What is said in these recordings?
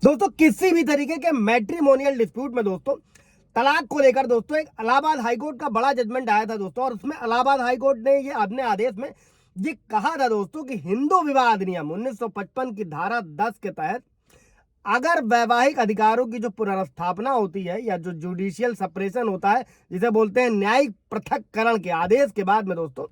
दोस्तों किसी भी तरीके के मैट्रिमोनियल डिस्प्यूट में दोस्तों तलाक को लेकर दोस्तों एक इलाहाबाद हाईकोर्ट का बड़ा जजमेंट आया था दोस्तों, और उसमें इलाहाबाद हाईकोर्ट ने ये अपने आदेश में ये कहा था दोस्तों कि हिंदू विवाह अधिनियम 1955 की धारा 10 के तहत अगर वैवाहिक अधिकारों की जो पुनर्स्थापना होती है या जो जुडिशियल सेपरेशन होता है, जिसे बोलते हैं न्यायिक पृथक्करण के आदेश के बाद में दोस्तों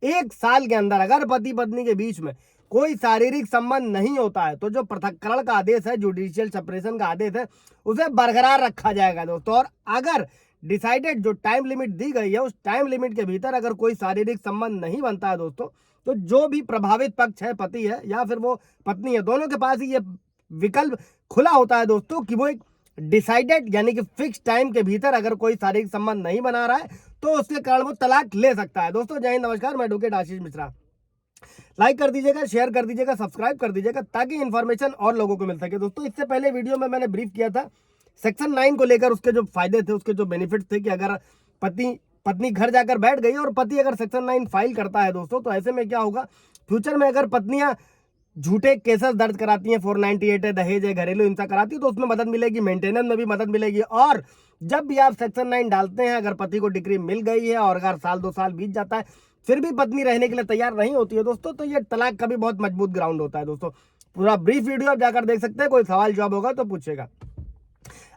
1 साल के अंदर अगर पति पत्नी के बीच में कोई शारीरिक संबंध नहीं होता है तो जो पृथक्करण का आदेश है, जुडिशियल सेपरेशन का आदेश है, उसे बरकरार रखा जाएगा दोस्तों। और अगर डिसाइडेड जो टाइम लिमिट दी गई है उस टाइम लिमिट के भीतर अगर कोई शारीरिक संबंध नहीं बनता है दोस्तों, तो जो भी प्रभावित पक्ष है, पति है या फिर वो पत्नी है, दोनों के पास ही ये विकल्प खुला होता है दोस्तों कि वो एक डिसाइडेड यानी कि फिक्स टाइम के भीतर अगर कोई शारीरिक संबंध नहीं बना रहा है तो उसके कारण वो तलाक ले सकता है। दोस्तों जय हिंद, नमस्कार, मैं एडवोकेट आशीष मिश्रा। लाइक कर दीजिएगा, शेयर कर दीजिएगा, सब्सक्राइब कर दीजिएगा ताकि इन्फॉर्मेशन और लोगों को मिल सके। दोस्तों इससे पहले वीडियो में मैंने ब्रीफ किया था सेक्शन 9 को लेकर, उसके जो फायदे थे, उसके जो बेनिफिट्स थे कि अगर पत्नी घर जाकर बैठ गई और पति अगर सेक्शन 9 फाइल करता है दोस्तों, तो ऐसे में क्या होगा, फ्यूचर में अगर पत्नियां झूठे केसेस दर्ज कराती हैं, 498 है, दहेज है, घरेलू हिंसा कराती है, तो उसमें मदद मिलेगी, मेंटेनेंस में भी मदद मिलेगी। और जब भी आप सेक्शन 9 डालते हैं, अगर पति को डिग्री मिल गई है और अगर साल 2 साल बीत जाता है फिर भी पत्नी रहने के लिए तैयार नहीं होती है दोस्तों, तो ये तलाक का भी बहुत मजबूत ग्राउंड होता है दोस्तों। पूरा ब्रीफ वीडियो आप जाकर देख सकते हैं, कोई सवाल जवाब होगा तो पूछेगा।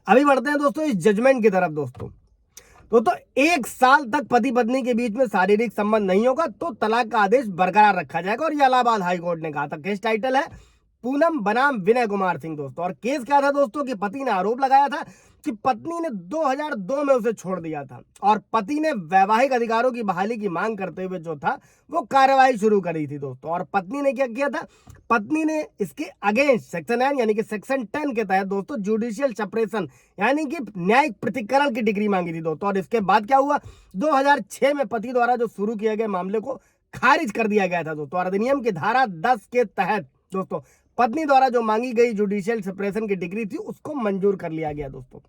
अभी बढ़ते हैं दोस्तों इस जजमेंट की तरफ। दोस्तों 1 साल तक पति पत्नी के बीच में शारीरिक संबंध नहीं होगा तो तलाक का आदेश बरकरार रखा जाएगा, और ये इलाहाबाद हाईकोर्ट ने कहा था। केस टाइटल है पूनम बनाम विनय कुमार सिंह दोस्तों। और केस क्या था दोस्तों कि पति ने आरोप लगाया था कि पत्नी ने 2002 में उसे छोड़ दिया था और पति ने वैवाहिक अधिकारों की बहाली की मांग करते हुए जो था वो कार्यवाही शुरू करी थी दोस्तों। और पत्नी ने क्या किया था, पत्नी ने इसके अगेंस्ट सेक्शन 9 यानी कि सेक्शन 10 के तहत दोस्तों जुडिशियल सेपरेशन यानी कि न्यायिक पृथक्करण की डिग्री मांगी थी दोस्तों। और इसके बाद क्या हुआ, 2006 में पति द्वारा जो शुरू किए गए मामले को खारिज कर दिया गया था दोस्तों। और अधिनियम की धारा 10 के तहत दोस्तों पत्नी द्वारा जो मांगी गई जुडिशियल सेपरेशन की डिग्री थी उसको मंजूर कर लिया गया दोस्तों।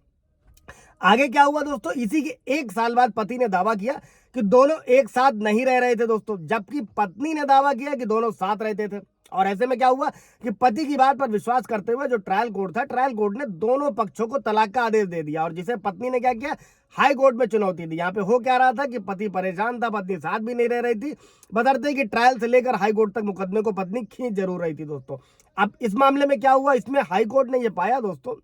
आगे क्या हुआ दोस्तों, इसी के 1 साल बाद पति ने दावा किया कि दोनों एक साथ नहीं रह रहे थे दोस्तों, जबकि पत्नी ने दावा किया कि दोनों साथ रहते थे। और ऐसे में क्या हुआ कि पति की बात पर विश्वास करते हुए जो ट्रायल कोर्ट था, ट्रायल कोर्ट ने दोनों पक्षों को तलाक का आदेश दे दिया, और जिसे पत्नी ने क्या किया, हाई कोर्ट में चुनौती दी। यहाँ पे हो क्या रहा था कि पति परेशान था, पत्नी साथ भी नहीं रह रही थी, बशर्ते कि ट्रायल से लेकर हाई कोर्ट तक मुकदमे को पत्नी खींच जरूर रही थी दोस्तों। अब इस मामले में क्या हुआ, इसमें हाई कोर्ट ने यह पाया दोस्तों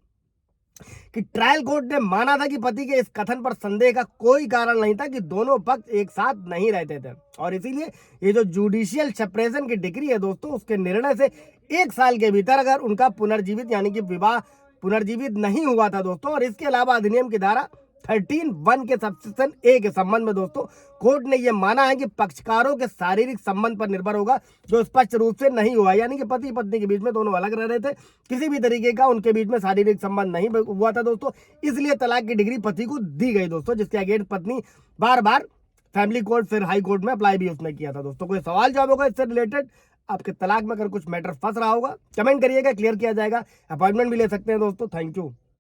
कि ट्रायल कोर्ट ने माना था कि पति के इस कथन पर संदेह का कोई कारण नहीं था कि दोनों पक्ष एक साथ नहीं रहते थे, और इसीलिए ये जो जुडिशियल सेपरेशन की डिग्री है दोस्तों, उसके निर्णय से 1 साल के भीतर अगर उनका पुनर्जीवित यानी कि विवाह पुनर्जीवित नहीं हुआ था दोस्तों। और इसके अलावा अधिनियम की धारा 13(1) के सबसेक्शन ए के संबंध में दोस्तों कोर्ट ने यह माना है कि पक्षकारों के शारीरिक संबंध पर निर्भर होगा, जो स्पष्ट रूप से नहीं हुआ, यानी कि पति पत्नी के बीच में दोनों अलग रह रहे थे, किसी भी तरीके का उनके बीच में शारीरिक संबंध नहीं हुआ था दोस्तों, इसलिए तलाक की डिग्री पति को दी गई दोस्तों, जिसके अगेंस्ट पत्नी बार बार फैमिली कोर्ट फिर हाई कोर्ट में अप्लाई भी उसने किया था दोस्तों। कोई सवाल जवाब होगा इससे रिलेटेड, आपके तलाक में अगर कुछ मैटर फंस रहा होगा कमेंट करिएगा, क्लियर किया जाएगा, अपॉइंटमेंट भी ले सकते हैं दोस्तों। Thank you.